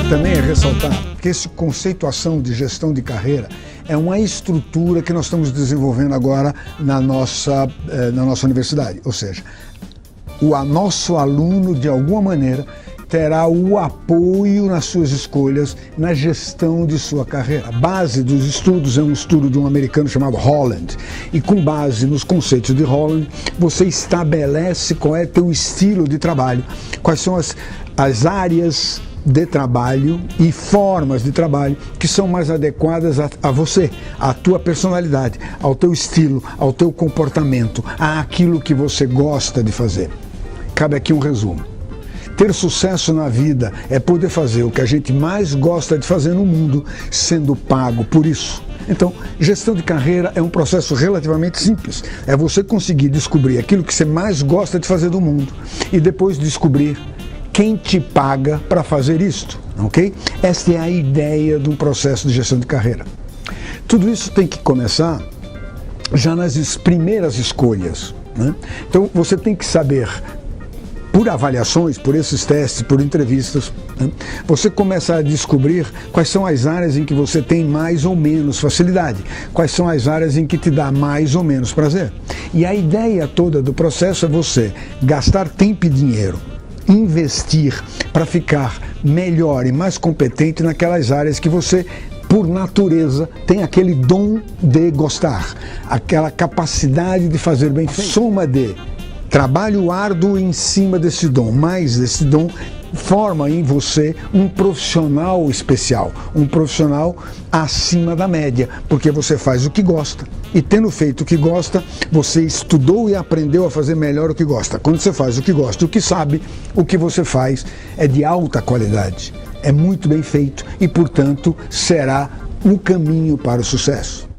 também é ressaltar que esse conceituação de gestão de carreira é uma estrutura que nós estamos desenvolvendo agora na nossa universidade. Ou seja, o nosso aluno, de alguma maneira, terá o apoio nas suas escolhas, na gestão de sua carreira. A base dos estudos é um estudo de um americano chamado Holland. E com base nos conceitos de Holland, você estabelece qual é teu estilo de trabalho, quais são as áreas de trabalho e formas de trabalho que são mais adequadas a você, à tua personalidade, ao teu estilo, ao teu comportamento, àquilo que você gosta de fazer. Cabe aqui um resumo. Ter sucesso na vida é poder fazer o que a gente mais gosta de fazer no mundo, sendo pago por isso. Então, gestão de carreira é um processo relativamente simples. É você conseguir descobrir aquilo que você mais gosta de fazer do mundo e depois descobrir quem te paga para fazer isto, ok? Esta é a ideia de um processo de gestão de carreira. Tudo isso tem que começar já nas primeiras escolhas, né? Então, você tem que saber, por avaliações, por esses testes, por entrevistas, né? Você começa a descobrir quais são as áreas em que você tem mais ou menos facilidade, quais são as áreas em que te dá mais ou menos prazer. E a ideia toda do processo é você gastar tempo e dinheiro, investir para ficar melhor e mais competente naquelas áreas que você, por natureza, tem aquele dom de gostar, aquela capacidade de fazer bem feito. Soma de trabalho árduo em cima desse dom, mais esse dom forma em você um profissional especial, um profissional acima da média, porque você faz o que gosta. E tendo feito o que gosta, você estudou e aprendeu a fazer melhor o que gosta. Quando você faz o que gosta, o que sabe, o que você faz é de alta qualidade, é muito bem feito e, portanto, será o caminho para o sucesso.